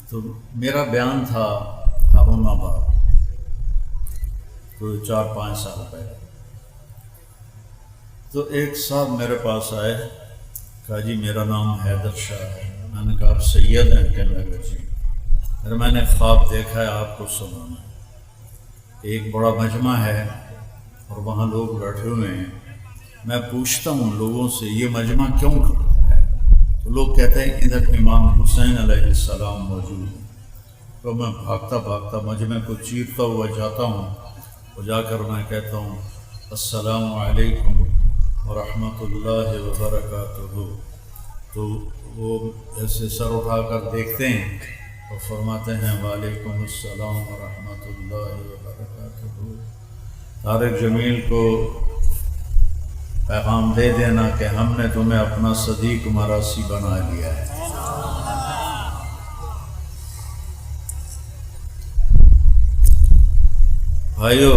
تو میرا بیان تھا ہارون آباد، تو 4-5 سال پہلے۔ تو ایک صاحب میرے پاس آئے، کہا جی میرا نام حیدر شاہ ہے۔ میں نے کہا آپ سید ہیں؟ کہنے لگا جی۔ پھر میں نے خواب دیکھا ہے، آپ کو سنانا۔ ایک بڑا مجمع ہے اور وہاں لوگ بیٹھے ہوئے ہیں، میں پوچھتا ہوں لوگوں سے یہ مجمع کیوں کرتا ہے؟ تو لوگ کہتے ہیں ادھر امام حسین علیہ السلام موجود ہیں۔ تو میں بھاگتا بھاگتا مجمع کو چیرتا ہوا جاتا ہوں، اور جا کر میں کہتا ہوں السلام علیکم ورحمۃ اللہ وبرکاتہ۔ تو وہ ایسے سر اٹھا کر دیکھتے ہیں اور فرماتے ہیں وعلیکم السلام ورحمۃ اللہ وبرکاتہ۔ طارق جمیل کو پیغام دے دینا کہ ہم نے تمہیں اپنا صدیق مراسی بنا لیا ہے۔ بھائیو،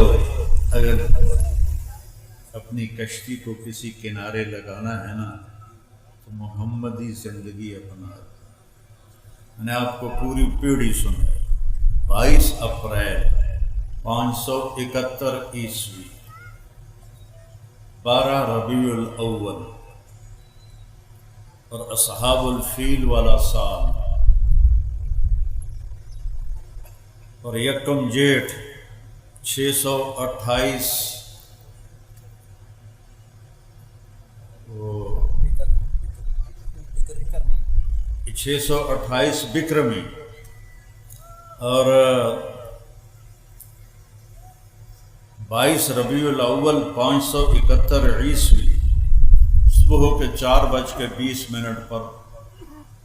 اگر اپنی کشتی کو کسی کنارے لگانا ہے نا تو محمدی زندگی اپنا۔ میں نے آپ کو پوری پیڑھی سنائی۔ 22 اپریل 571 عیسوی، 12 ربیع الاول اور اصحاب الفیل والا سال، اور یکم جیٹھ 628 628 بکرمی، اور 22 ربیع الاول 571 عیسوی، صبح کے 4:20 پر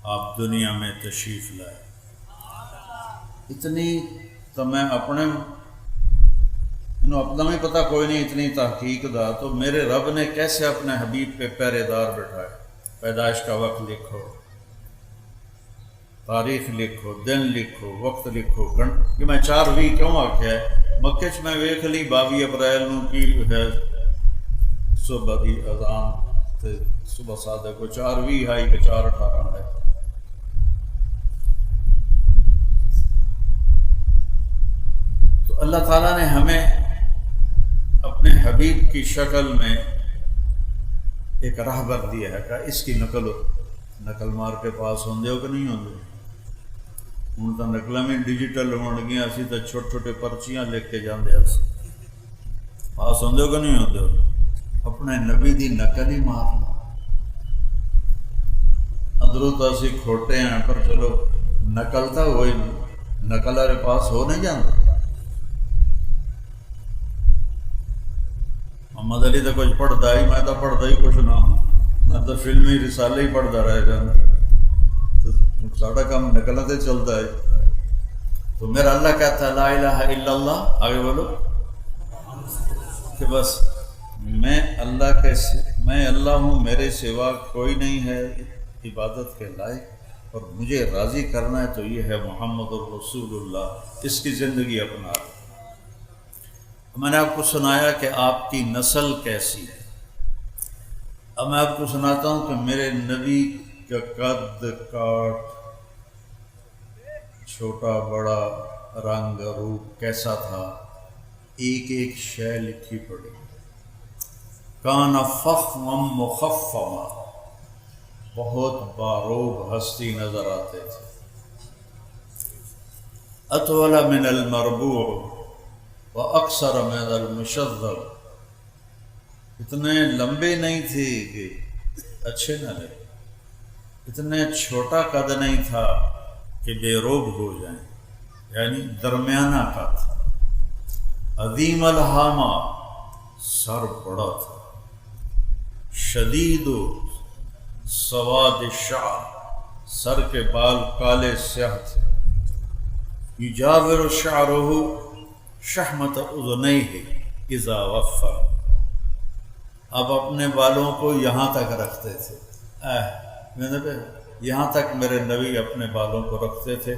آپ دنیا میں تشریف لائے۔ اتنی تو میں اپنا ہی پتہ کوئی نہیں، اتنی تحقیق دا تو میرے رب نے کیسے اپنے حبیب پہ پہرے دار بٹھائے۔ پیدائش کا وقت لکھو، تاریخ لکھو، دن لکھو، وقت لکھو۔ کہ میں 4 کیوں آکھیا ہے؟ مکے چ میں ویکھ لی 22 اپریل نو کی ہے صبح دی اذان تے صبح صادق کو 4:20 ہے کہ 4:18 ہے۔ تو اللہ تعالیٰ نے ہمیں اپنے حبیب کی شکل میں ایک راہبر دیا ہے کہ اس کی نقل مار کے پاس ہوندے ہو کہ نہیں ہوندے؟ ہوں تو نقل میں ڈیجیٹل ہون گیا، اسی تو چھوٹے چھوٹے پرچیاں لکھ کے جاندے ہیں، پاس ہوندے ہو کہ نہیں ہوندے ہو؟ اپنے نبی دی نقل ہی مارنا۔ اندروں تو اسی کھوٹے ہیں، پر چلو نقل تو ہوئی نقل والے پاس ہو نہیں جاندے۔ محمد علی تو کچھ پڑھتا ہی، میں تو پڑھتا ہی کچھ نہ، میں تو فلمی رسالے ہی پڑھتا رہ جانا، تو ساڑھا کام نقلیں تے چلتا ہے۔ تو میرا اللہ کہتا ہے لا الہ الا اللہ، آگے بولو، کہ بس میں اللہ ہوں، میرے سوا کوئی نہیں ہے عبادت کے لائق، اور مجھے راضی کرنا ہے تو یہ ہے محمد الرسول اللہ۔ اس کی زندگی اپنا۔ میں نے آپ کو سنایا کہ آپ کی نسل کیسی ہے۔ اب میں آپ کو سناتا ہوں کہ میرے نبی کا قد کاٹ، چھوٹا بڑا، رنگ روپ کیسا تھا، ایک ایک شے لکھی پڑی۔ کان فخما مخفما، بہت باروب ہستی نظر آتے تھے۔ اطول من المربوع واکثر من المشذب، اتنے لمبے نہیں تھے کہ اچھے نہ لگے، اتنے چھوٹا قد نہیں تھا کہ بے روب ہو جائیں، یعنی درمیانہ قد۔ عظیم الحامہ، سر بڑا تھا۔ شدید سواد الشعر، سر کے بال کالے سیاہ تھے۔ یجاور شعرہ شحمت اذنیہ اذا وفر، اب اپنے بالوں کو یہاں تک رکھتے تھے۔ یہاں تک میرے نبی اپنے بالوں کو رکھتے تھے،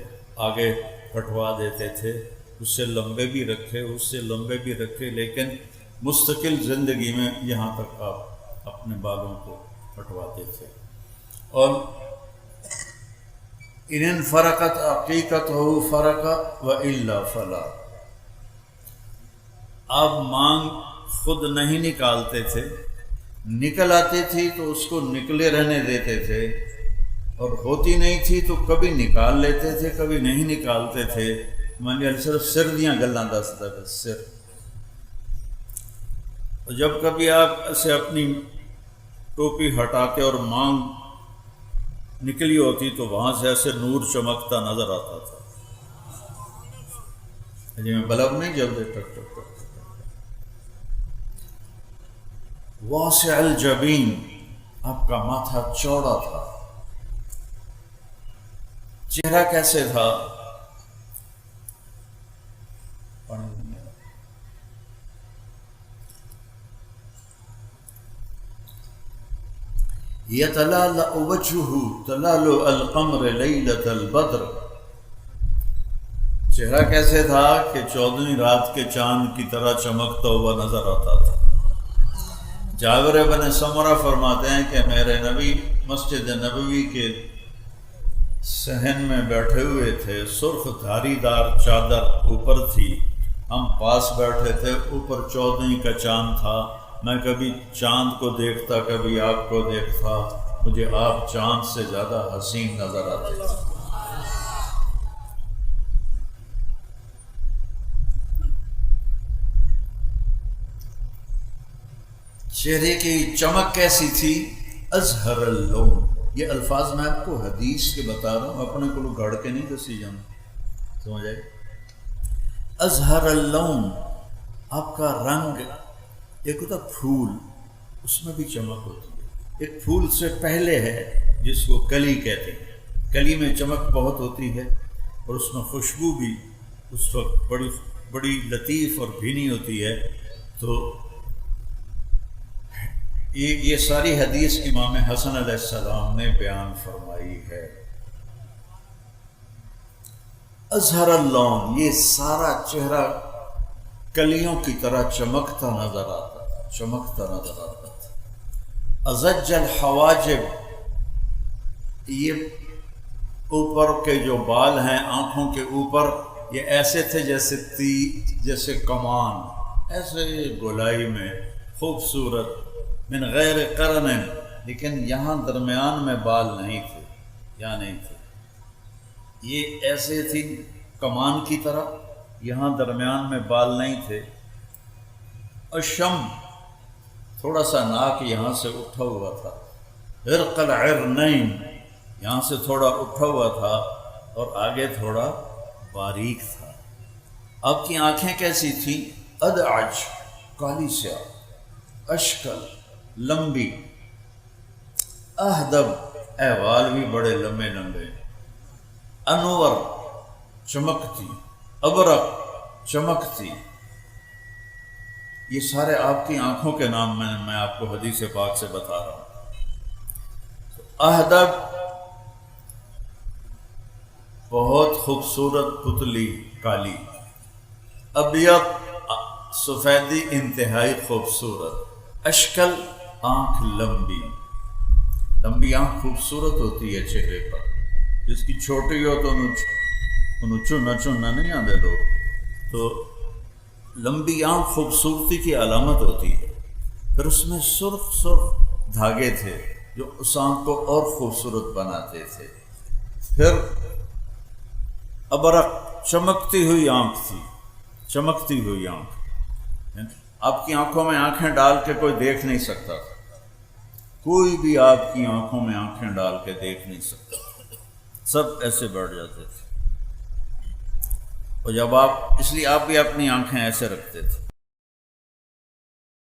آگے کٹوا دیتے تھے، اس سے لمبے بھی رکھے، اس سے لمبے بھی رکھے، لیکن مستقل زندگی میں یہاں تک آپ اپنے بالوں کو کٹواتے تھے۔ اور ان فرقت عقیقتہ فرق و الا فلا، آپ مانگ خود نہیں نکالتے تھے، نکل آتی تھی تو اس کو نکلے رہنے دیتے تھے، اور ہوتی نہیں تھی تو کبھی نکال لیتے تھے کبھی نہیں نکالتے تھے۔ میں نے صرف سر دیاں گلاں دستا ہے، سر۔ اور جب کبھی آپ اسے اپنی ٹوپی ہٹا کے اور مانگ نکلی ہوتی تو وہاں سے ایسے نور چمکتا نظر آتا تھا، جی میں بلب نہیں جلدے ٹک ٹک ٹک۔ واسع الجبین، آپ کا ماتھا چوڑا تھا۔ چہرہ کیسے تھا؟ یتلالأ وجهه تلالؤ القمر لیلۃ البدر، چہرہ کیسے تھا کہ 14ویں رات کے چاند کی طرح چمکتا ہوا نظر آتا تھا۔ جابر بن سمرہ فرماتے ہیں کہ میرے نبی مسجد نبوی کے صحن میں بیٹھے ہوئے تھے، سرخ دھاری دار چادر اوپر تھی، ہم پاس بیٹھے تھے، اوپر 14ویں کا چاند تھا، میں کبھی چاند کو دیکھتا کبھی آپ کو دیکھتا، مجھے آپ چاند سے زیادہ حسین نظر آتے تھے۔ چہرے کی چمک کیسی تھی؟ ازہر اللون، یہ الفاظ میں آپ کو حدیث کے بتا رہا ہوں، اپنے کو گھڑ کے نہیں دسی جانا، سمجھ آئے؟ ازہر اللون، آپ کا رنگ، ایک ہوتا پھول، اس میں بھی چمک ہوتی ہے، ایک پھول سے پہلے ہے جس کو کلی کہتے ہیں، کلی میں چمک بہت ہوتی ہے اور اس میں خوشبو بھی اس وقت بڑی لطیف اور بھینی ہوتی ہے۔ تو یہ ساری حدیث امام حسن علیہ السلام نے بیان فرمائی ہے۔ ازہر اللون، یہ سارا چہرہ کلیوں کی طرح چمکتا نظر آتا تھا، چمکتا نظر آتا تھا۔ ازج الحواجب، یہ اوپر کے جو بال ہیں آنکھوں کے اوپر، یہ ایسے تھے جیسے کمان، ایسے گولائی میں خوبصورت، من غیر قرن، لیکن یہاں درمیان میں بال نہیں تھے، یہاں نہیں تھے، یہ ایسے تھی کمان کی طرح، یہاں درمیان میں بال نہیں تھے۔ الشم، تھوڑا سا ناک یہاں سے اٹھا ہوا تھا، عرق العرنین، یہاں سے تھوڑا اٹھا ہوا تھا اور آگے تھوڑا باریک تھا۔ آپ کی آنکھیں کیسی تھیں؟ ادعج، کالی سیاہ، اشکل، لمبی، اہدب، احوال بھی بڑے لمبے لمبے، انور، چمکتی، ابرق، چمکتی۔ یہ سارے آپ کی آنکھوں کے نام میں آپ کو حدیث پاک سے بتا رہا ہوں۔ اہدب، بہت خوبصورت پتلی کالی، ابیض، سفیدی انتہائی خوبصورت، اشکل، آنکھ لمبی، لمبی آنکھ خوبصورت ہوتی ہے چہرے پر، جس کی چھوٹی ہو تو چننا نہیں آتے لوگ، تو لمبی آنکھ خوبصورتی کی علامت ہوتی ہے۔ پھر اس میں سرخ سرخ دھاگے تھے جو اس آنکھ کو اور خوبصورت بناتے تھے۔ پھر ابرق، چمکتی ہوئی آنکھ تھی، چمکتی ہوئی آنکھ، آپ کی آنکھوں میں آنکھیں ڈال کے کوئی دیکھ نہیں سکتا تھا، کوئی بھی آپ کی آنکھوں میں آنکھیں ڈال کے دیکھ نہیں سکتا، سب ایسے بیٹھ جاتے تھے۔ اور جب اس لیے آپ بھی اپنی آنکھیں ایسے رکھتے تھے۔